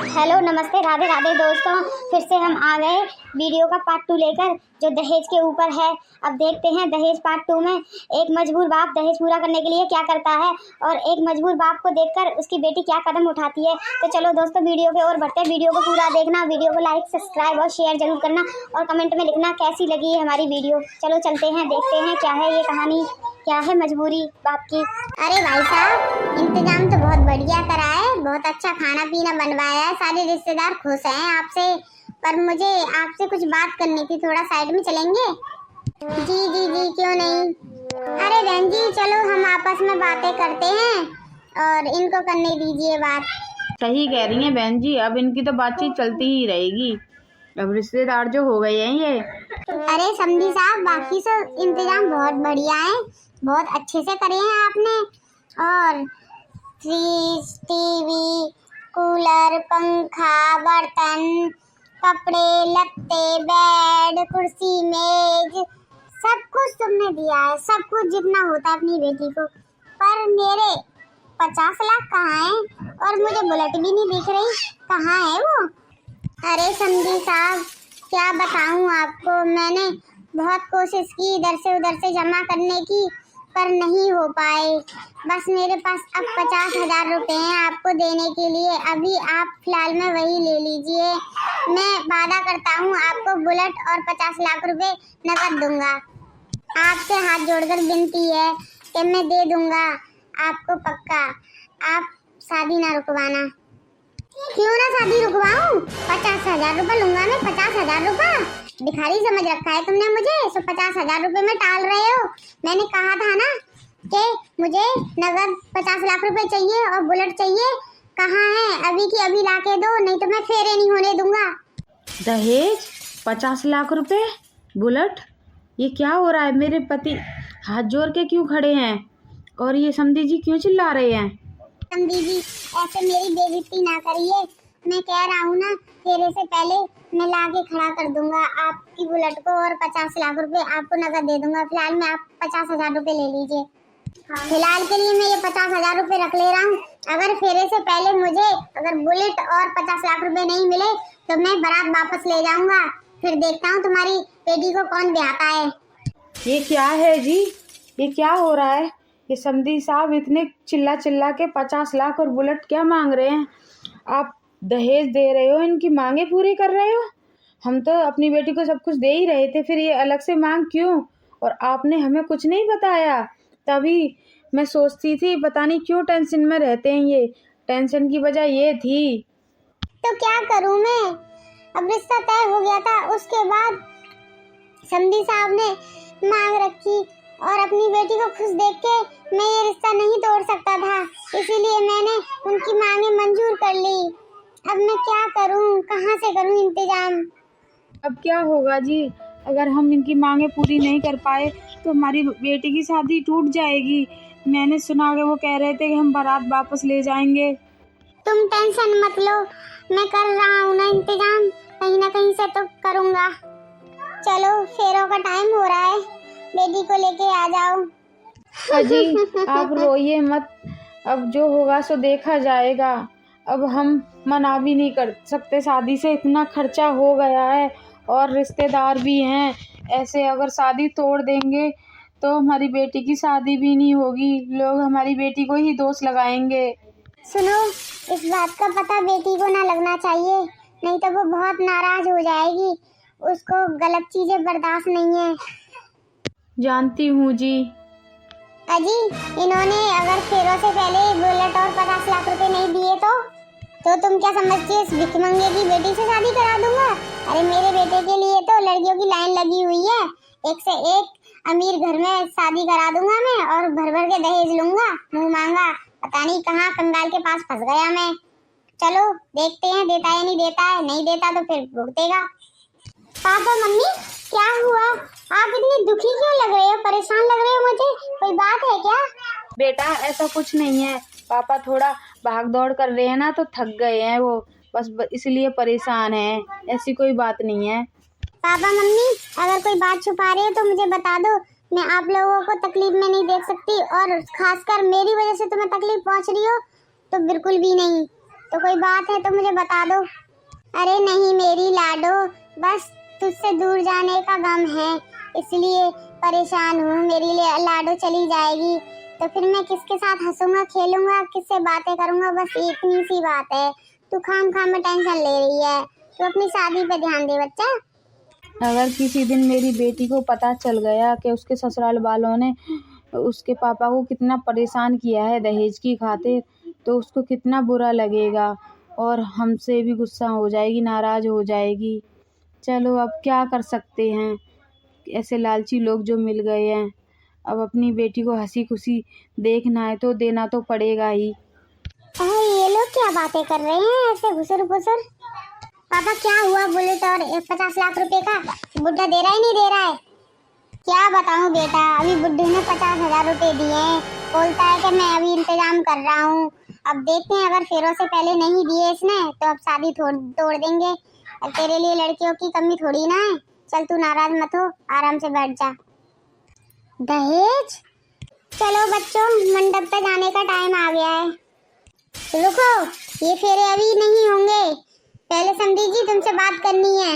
Hello नमस्ते राधे राधे दोस्तों, फिर से हम आ गए वीडियो का पार्ट 2 लेकर जो दहेज के ऊपर है। अब देखते हैं दहेज पार्ट 2 में एक मजबूर बाप दहेज पूरा करने के लिए क्या करता है और एक मजबूर बाप को देखकर उसकी बेटी क्या कदम उठाती है। तो चलो दोस्तों वीडियो के ओर बढ़ते हैं। वीडियो को पूरा देखना, वीडियो को लाइक सब्सक्राइब और शेयर जरूर करना और कमेंट में लिखना कैसी लगी है हमारी वीडियो। चलो चलते हैं, देखते हैं क्या है ये कहानी, क्या है मजबूरी बाप की। अरे भाई साहब, इंतजाम तो बहुत बढ़िया करा है, बहुत अच्छा खाना पीना बनवाया है, सारे रिश्तेदार खुश हैं आपसे। पर मुझे आपसे कुछ बात करनी थी, थोड़ा साइड में चलेंगे? जी जी जी, क्यों नहीं। अरे बहन जी, चलो हम आपस में बातें करते हैं और इनको करने दीजिए बात। सही कह रही हैं बहन जी, अब इनकी तो बातचीत चलती ही रहेगी। अब रिश्तेदार जो हो गए हैं ये। अरे समझी साहब, बाकी सब इंतजाम बहुत बढ़िया है, बहुत अच्छे से करे हैं आपने। और फ्रिज, टीवी, कूलर, पंखा, बर्तन, कपड़े लत्ते, बेड, कुर्सी, मेज, सब कुछ तुमने दिया है, सब कुछ जितना होता है अपनी बेटी को। पर मेरे 50 लाख कहाँ हैं? और मुझे बुलेट भी नहीं दिख रही, कहाँ है वो? अरे समझी साहब, क्या बताऊं आपको, मैंने बहुत कोशिश की इधर से उधर से जमा करने की, पर नहीं हो पाए। बस मेरे पास अब 50,000 रुपए हैं आपको देने के लिए। अभी आप फिलहाल में वही ले लीजिए। मैं वादा करता हूँ आपको बुलेट और 50 लाख रुपए नकद दूंगा। आपसे हाथ जोड़कर विनती है कि मैं दे दूंगा आपको पक्का। आप शादी ना रुकवाना। क्यों ना शादी रुकवाऊं? 50,000 रुपए लूंगा मैं। 50,000 रुपए भिखारी समझ रखा है तुमने मुझे? सो 50,000 रुपए में टाल रहे हो। मैंने कहा था ना कि मुझे नगद 50 लाख रुपए चाहिए और बुलेट चाहिए। कहाँ है? अभी की अभी ला के दो, नहीं तो मैं फेरे नहीं होने दूंगा। दहेज 50 लाख रुपए, बुलेट, ये क्या हो रहा है? मेरे पति हाथ जोड़ के क्यों खड़े हैं और ये समधी जी क्यों चिल्ला रहे हैं? समधी जी, ऐसे मेरी बेइज्जती ना करिए। मैं कह रहा हूँ ना, फेरे से पहले मैं ला के खड़ा कर दूंगा आपकी बुलेट को और 50 लाख रुपए आपको नकद दे दूंगा। फिलहाल में आप 50,000 रुपए ले लीजिए। फिलहाल के लिए मैं ये 50,000 रुपए रख ले रहा हूँ। अगर फेरे से पहले मुझे अगर बुलेट और 50 लाख रुपए नहीं मिले तो मैं बारात वापस ले जाऊंगा। फिर देखता हूँ तुम्हारी बेटी को कौन ब्याहता है। ये क्या है जी, ये क्या हो रहा है? ये समधी साहब इतने चिल्ला चिल्ला के 50 लाख और बुलेट क्या मांग रहे हैं? आप दहेज दे रहे हो, इनकी मांगे पूरी कर रहे हो। हम तो अपनी बेटी को सब कुछ दे ही रहे थे, फिर ये अलग से मांग क्यों? और आपने हमें कुछ नहीं बताया। तभी मैं सोचती थी पता नहीं क्यों टेंशन में रहते हैं ये। टेंशन की वजह ये थी। तो क्या करूं मैं? अब रिश्ता तय हो गया था, उसके बाद समधी साहब ने मांग रखी और अपनी बेटी को खुश देख के मैं ये रिश्ता नहीं तोड़ सकता था, इसीलिए मैंने उनकी मांगे मंजूर कर ली। अब मैं क्या करूं, कहाँ से करूं इंतजाम? अब क्या होगा जी? अगर हम इनकी मांगे पूरी नहीं कर पाए तो हमारी बेटी की शादी टूट जाएगी। मैंने सुना कि वो कह रहे थे कि हम बारात वापस ले जाएंगे। तुम टेंशन मत लो, मैं कर रहा हूँ ना इंतजाम, कहीं ना कहीं से तो करूँगा। चलो फेरों का टाइम हो रहा है, बेटी को लेके आ जाओ। अजी आप रोइए मत, अब जो होगा सो देखा जाएगा। अब हम मना भी नहीं कर सकते, शादी से इतना खर्चा हो गया है और रिश्तेदार भी हैं। ऐसे अगर शादी तोड़ देंगे तो हमारी बेटी की शादी भी नहीं होगी, लोग हमारी बेटी को ही दोष लगाएंगे। सुनो, इस बात का पता बेटी को ना लगना चाहिए, नहीं तो वो बहुत नाराज हो जाएगी। उसको गलत चीजें बर्दाश्त नहीं है। जानती हूँ जी। अजी, इन्होंने अगर फेरों से पहले बुलेट और 50 लाख रुपए नहीं दिए तो तुम क्या समझती हो? इस भिखमंगे की बेटी से शादी करा दूंगा? अरे मेरे बेटे के लिए तो लड़कियों की लाइन लगी हुई है, एक से एक अमीर घर में शादी करा दूंगा मैं और भर भर के दहेज लूंगा, मुंह मांगा। पता नहीं कहाँ कंगाल के पास फंस गया मैं। चलो देखते हैं देता है नहीं देता है, नहीं देता तो फिर भुगतेगा। पापा मम्मी, क्या हुआ? आप इतनी दुखी क्यों लग रहे हो, परेशान लग रहे हो? मुझे कोई बात है क्या? बेटा ऐसा कुछ नहीं है, पापा थोड़ा भाग दौड़ कर रहे हैं ना तो थक गए हैं वो, बस इसलिए परेशान है, ऐसी कोई बात नहीं है। पापा मम्मी, अगर कोई बात छुपा रहे हो तो मुझे बता दो, मैं आप लोगों को तकलीफ में नहीं देख सकती, और खासकर मेरी वजह से तुम्हें तकलीफ पहुंच रही हो तो बिल्कुल भी नहीं। तो कोई बात है तो मुझे बता दो। अरे नहीं मेरी लाडो, बस तुझसे दूर जाने का गम है, इसलिए परेशान हूँ। मेरी लाडो चली जाएगी तो फिर मैं किसके साथ हंसूंगा, खेलूंगा, किससे बातें करूंगा, बस इतनी सी बात है। तू खाम खाम में टेंशन ले रही है, तू अपनी शादी पे ध्यान दे बच्चा। अगर किसी दिन मेरी बेटी को पता चल गया कि उसके ससुराल वालों ने उसके पापा को कितना परेशान किया है दहेज की खातिर, तो उसको कितना बुरा लगेगा और हमसे भी गुस्सा हो जाएगी, नाराज़ हो जाएगी। चलो अब क्या कर सकते हैं, ऐसे लालची लोग जो मिल गए हैं। अब अपनी बेटी को हंसी खुशी देखना है तो देना तो पड़ेगा ही। ये लोग क्या बातें कर रहे हैं ऐसे घुसर घुसर। पापा क्या हुआ, बुलेट और 50 लाख रुपए का बुड्ढा दे रहा है नहीं दे रहा है? क्या बताऊं बेटा, अभी बुड्ढे ने 50,000 रुपए दिए, बोलता है कि मैं अभी इंतजाम कर रहा हूँ। अब देखते हैं, अगर फेरों से पहले नहीं दिए इसने तो अब शादी तोड़ देंगे। अब तेरे लिए लड़कियों की कमी थोड़ी ना है। चल तू नाराज मत हो, आराम से बैठ जा। दहेज, चलो बच्चों मंडप पे जाने का टाइम आ गया है। रुको, ये फेरे अभी नहीं होंगे, पहले समधी जी तुमसे बात करनी है।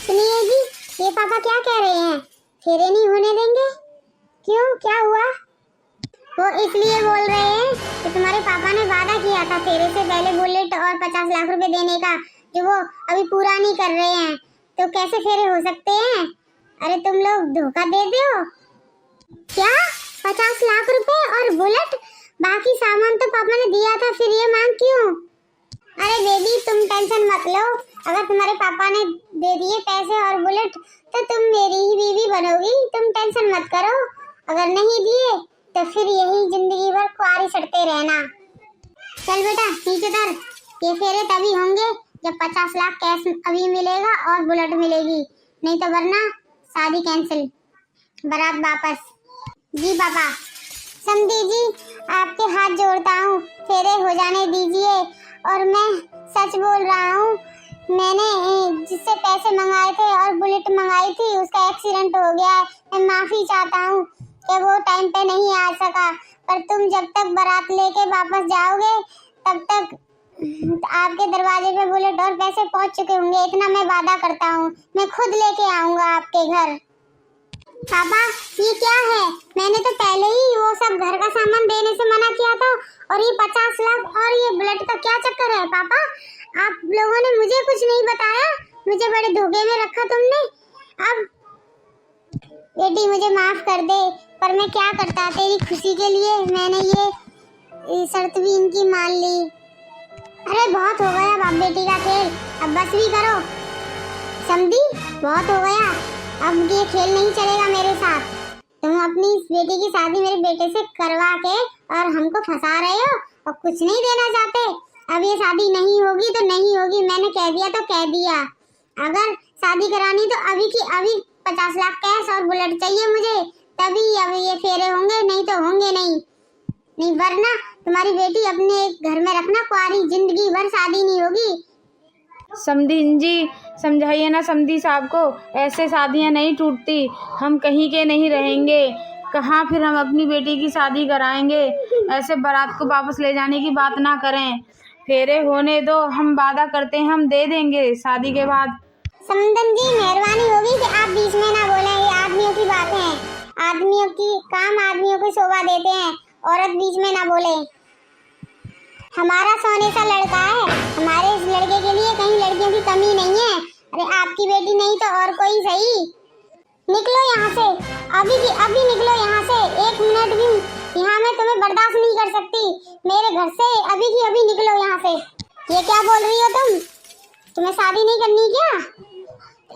सुनिए जी, ये पापा क्या कह रहे हैं, फेरे नहीं होने देंगे? क्यों, क्या हुआ? वो इसलिए बोल रहे हैं कि तुम्हारे पापा ने वादा किया था फेरे से पहले बुलेट और 50 लाख रुपए देने का, जो वो अभी पूरा नहीं कर रहे हैं, तो कैसे फेरे हो सकते हैं? अरे तुम लोग धोखा देते हो क्या? 50 लाख रुपए और बुलेट, बाकी सामान तो पापा ने दिया था, फिर ये मांग क्यों? अरे बेबी तुम टेंशन मत लो, अगर तुम्हारे पापा ने दे दिए पैसे और बुलेट तो तुम मेरी ही बीवी बनोगी, तुम टेंशन मत करो। अगर नहीं दिए तो फिर यही जिंदगी भर कुंवारी सड़ते रहना। चल बेटा नीचे उतर, ये फेरे तभी होंगे जब 50 लाख कैश अभी मिलेगा और बुलेट मिलेगी, नहीं तो वरना शादी कैंसिल, बारात वापस। जी पापा। समधी जी आपके हाथ जोड़ता हूँ, फेरे हो जाने दीजिए। और मैं सच बोल रहा हूँ, मैंने जिससे पैसे मंगाए थे और बुलेट मंगाई थी उसका एक्सीडेंट हो गया है। मैं माफी चाहता हूँ कि वो टाइम पे नहीं आ सका, पर तुम जब तक बारात लेके वापस जाओगे तब तक आपके दरवाजे पे बुलेट और पैसे पहुँच चुके होंगे, इतना मैं वादा करता हूँ। मैं खुद लेके आऊँगा आपके घर। पापा ये क्या है, मैंने तो पहले ही वो सब घर का सामान देने से मना किया था, और ये 50 लाख और ये बुलेट का क्या चक्कर है? पापा आप लोगों ने मुझे कुछ नहीं बताया, मुझे बड़े धोखे में रखा तुमने। अब बेटी मुझे माफ कर दे, पर मैं क्या करता, तेरी खुशी के लिए मैंने ये शर्त भी इनकी मान ली। अरे बहुत हो गया बाप बेटी का खेल, अब बस भी करो। समझी, बहुत हो गया, अब ये खेल नहीं चलेगा मेरे साथ। तुम अपनी बेटी की शादी मेरे बेटे से करवा के और हमको फंसा रहे हो और कुछ नहीं देना चाहते। अब ये शादी नहीं होगी तो नहीं होगी, मैंने कह दिया तो कह दिया। अगर शादी करानी तो अभी की अभी 50 लाख कैश और बुलेट चाहिए मुझे, तभी अब ये फेरे होंगे, नहीं तो होंगे नहीं वरना तुम्हारी बेटी अपने घर में रखना, कुंवारी जिंदगी भर शादी नहीं होगी। समधी जी समझाइए ना समधी साहब को, ऐसे शादियां नहीं टूटती, हम कहीं के नहीं रहेंगे, कहाँ फिर हम अपनी बेटी की शादी कराएंगे। ऐसे बारात को वापस ले जाने की बात ना करें, फेरे होने दो, हम वादा करते हैं हम दे देंगे शादी के बाद। समदन जी मेहरबानी होगी कि आप बीच में ना बोलें, ये आदमियों की बात है, आदमियों की काम आदमियों को शोभा देते हैं, औरत बीच में ना बोले। हमारा सोने सा लड़का है, हमारे इस लड़के के लिए कहीं लड़कियों की कमी नहीं है। अरे आपकी बेटी नहीं तो और कोई सही। निकलो यहाँ से, अभी की अभी निकलो यहाँ से, 1 मिनट भी यहाँ मैं तुम्हें बर्दाश्त नहीं कर सकती। मेरे घर से अभी की अभी निकलो यहाँ से। ये क्या बोल रही हो तुम? तुम्हें शादी नहीं करनी क्या?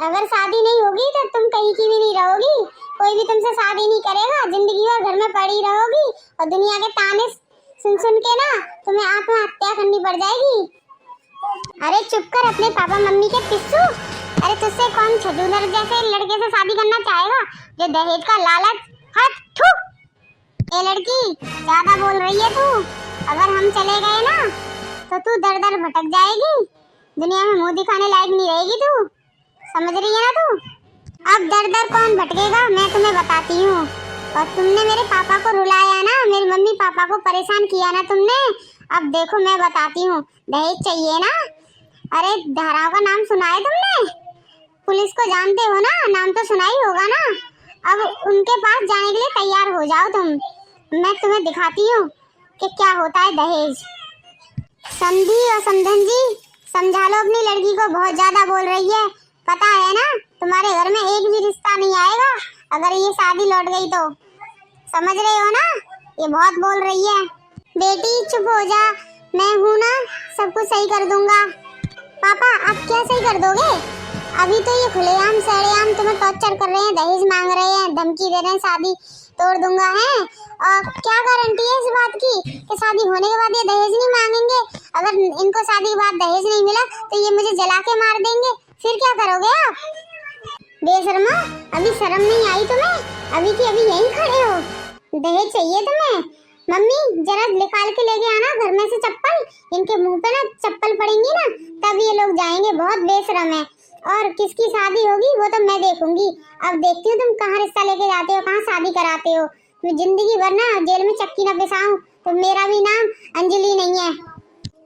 अगर शादी नहीं होगी तो तुम कहीं की भी नहीं रहोगी, कोई भी तुमसे शादी नहीं करेगा, जिंदगी भर घर में पड़ी रहोगी और दुनिया के ताने सुन के ना तुम्हें आत्महत्या करनी पड़ जाएगी। अरे चुप कर अपने पापा मम्मी के पिस्सू। अरे तुझसे कौन छदूनर जैसे लड़के से शादी करना चाहेगा जो दहेज का लालच। हट थू। ये लड़की ज्यादा बोल रही है तू, अगर हम चले गए ना तो तू दर दर भटक जाएगी, दुनिया में मुंह दिखाने लायक नहीं रहेगी तू, समझ रही है ना तू? अब दर दर कौन भटकेगा मैं तुम्हें बताती हूँ। और तुमने मेरे पापा को रुलाया ना, मेरे मम्मी पापा को परेशान किया ना तुमने, अब देखो मैं बताती हूँ, दहेज चाहिए ना? अरे धाराओं का नाम सुना है तुमने? पुलिस को जानते हो ना, नाम तो सुना ही होगा ना। अब उनके पास जाने के लिए तैयार हो जाओ तुम। मैं तुम्हें दिखाती हूँ कि क्या होता है दहेज। समधी और समधन जी, समझा लो अपनी लड़की को, बहुत ज्यादा बोल रही है। पता है ना, तुम्हारे घर में एक भी रिश्ता नहीं आएगा अगर ये शादी लौट गई तो। समझ रहे हो ना? ये बहुत बोल रही है। बेटी चुप हो जा, मैं हूँ ना, सब कुछ सही कर दूंगा। पापा आप क्या सही कर दोगे? अभी तो ये खुलेआम सरेआम तुम्हें टॉर्चर कर रहे हैं, दहेज मांग रहे हैं, धमकी दे रहे हैं, शादी तोड़ दूंगा है। और क्या गारंटी है इस बात की कि शादी होने के बाद ये दहेज नहीं मांगेंगे? अगर इनको शादी के बाद दहेज नहीं मिला तो ये मुझे जला के मार देंगे, फिर क्या करोगे आप? बेशर्मा, अभी शर्म नहीं आई तुम्हें? अभी की अभी यहीं खड़े हो। दहेज चाहिए तुम्हें? मम्मी जरा निकाल के लेके आना घर में से चप्पल, इनके मुंह पे ना चप्पल पड़ेंगी ना तब ये लोग जाएंगे। बहुत बेशरम है। और किसकी शादी होगी वो तो मैं देखूंगी। अब देखती हूँ तुम कहाँ रिश्ता लेके जाते हो, कहाँ शादी कराते हो। मैं जिंदगी भर ना जेल में चक्की न पिसाऊं तो मेरा भी नाम अंजलि नहीं है।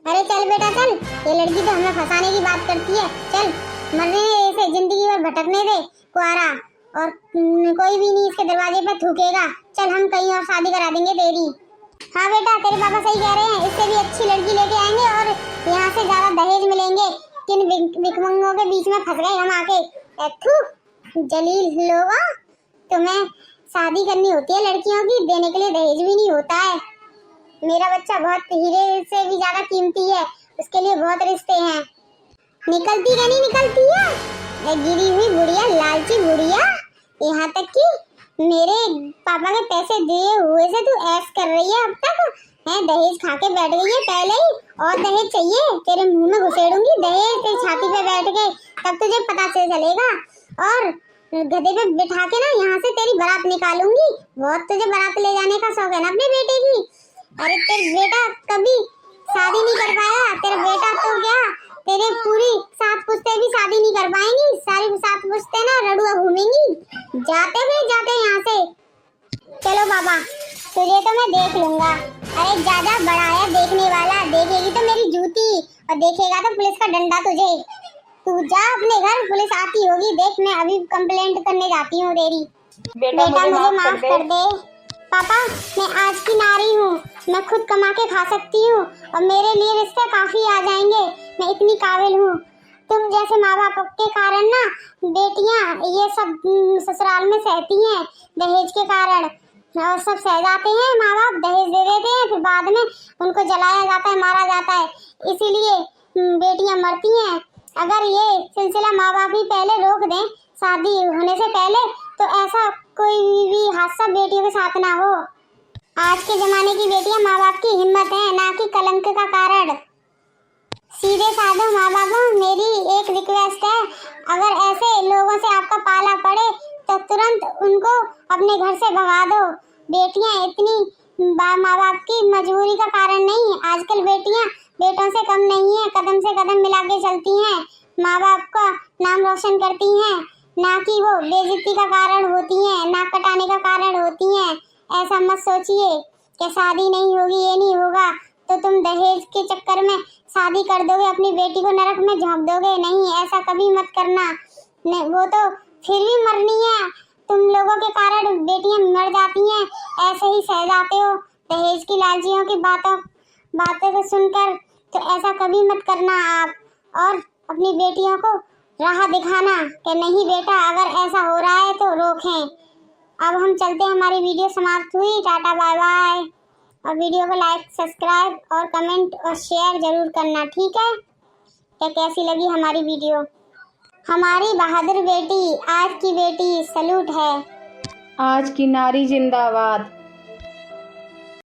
अरे चल बेटा चल, ये लड़की तो हमें फंसाने की बात करती है। चल मरने इसे, जिंदगी भर भटकने दे कुआरा, और कोई भी नहीं इसके दरवाजे पे थूकेगा। चल हम कहीं और शादी करा देंगे तेरी। हाँ बेटा तेरे पापा सही कह रहे हैं, इससे भी अच्छी लड़की लेके आएंगे और यहाँ से ज्यादा दहेज मिलेंगे। किन भिखमंगों के बीच में फंस गए हम आके। जलील लोगों, तुम्हें शादी करनी होती है लड़कियों की, देने के लिए दहेज भी नहीं होता है। मेरा बच्चा बहुत हीरे से भी ज्यादा कीमती है, उसके लिए बहुत रिश्ते हैं। निकलती क्या नहीं निकलती है गिरी हुई बुढ़िया, लालची बुढ़िया। यहाँ तक कि मेरे पापा के पैसे दिए हुए से तू ऐश कर रही है अब तक है। दहेज खा के बैठ गई है पहले ही, और दहेज चाहिए? तेरे मुंह में घुसेड़ूंगी दहेज तेरी छाती पे बैठ के, तब तुझे पता चलेगा। और गधे पे बिठा के ना यहाँ से तेरी बारात निकालूंगी। बहुत तुझे बारात ले जाने का शौक है ना अपने बेटे की। अरे तेरा बेटा कभी शादी नहीं कर पाया, तेरा बेटा तो क्या, तेरे पूरी 7 पुश्ते भी शादी नहीं कर पाएंगी। सारी 7 पुश्ते ना रड़ुआ घूमेंगी। जाते यहाँ से। चलो बाबा, तुझे तो मैं देख लूंगा। अरे ज्यादा बड़ा है देखने वाला, देखेगी तो मेरी जूती और देखेगा तो पुलिस का डंडा तुझे। तू जा अपने घर, पुलिस आती होगी देख। मैं अभी कंप्लेंट करने जाती हूँ तेरी। बेटा मुझे माफ कर दे। पापा मैं आज की नारी हूँ, मैं खुद कमा के खा सकती हूँ और मेरे लिए रिश्ते काफी आ जाएंगे। मैं इतनी काबिल हूँ। तुम जैसे माँ बाप के कारण ना बेटियाँ ये सब ससुराल में सहती हैं दहेज के कारण, और सब सह जाते हैं। माँ बाप दहेज दे देते हैं, फिर बाद में उनको जलाया जाता है, मारा जाता है, इसीलिए बेटियाँ मरती हैं। अगर ये सिलसिला माँ बाप ही पहले रोक दें शादी होने से पहले तो ऐसा कोई भी हादसा बेटियों के साथ ना हो। आज के जमाने की बेटियां माँ बाप की हिम्मत है, ना कि कलंक का कारण। सीधे साधे माँ बापों, मेरी एक रिक्वेस्ट है, अगर ऐसे लोगों से आपका पाला पड़े तो तुरंत उनको अपने घर से भगा दो। बेटियां इतनी माँ बाप की मजबूरी का कारण नहीं, आजकल बेटियां बेटों से कम नहीं है, कदम से कदम मिला के चलती हैं, माँ बाप का नाम रोशन करती हैं, ना कि वो बेइज्जती का कारण होती हैं, नाक कटाने का कारण होती हैं। ऐसा मत सोचिए कि शादी नहीं होगी, ये नहीं होगा तो तुम दहेज के चक्कर में शादी कर दोगे, अपनी बेटी को नरक में झोंक दोगे। नहीं, ऐसा कभी मत करना। वो तो फिर भी मरनी है, तुम लोगों के कारण बेटियां मर जाती हैं, ऐसे ही सह जाते हो दहेज की लालचियों की बातें को सुनकर। तो ऐसा कभी मत करना आप, और अपनी बेटियों को राह दिखाना कि नहीं बेटा अगर ऐसा हो रहा है तो रोकें। अब हम चलते हैं, हमारी वीडियो समाप्त हुई। Tata bye bye. और वीडियो को लाइक, सब्सक्राइब और कमेंट और शेयर जरूर करना, ठीक है? क्या कैसी लगी हमारी वीडियो? हमारी बहादुर बेटी, आज की बेटी सैल्यूट है। आज की नारी जिंदाबाद।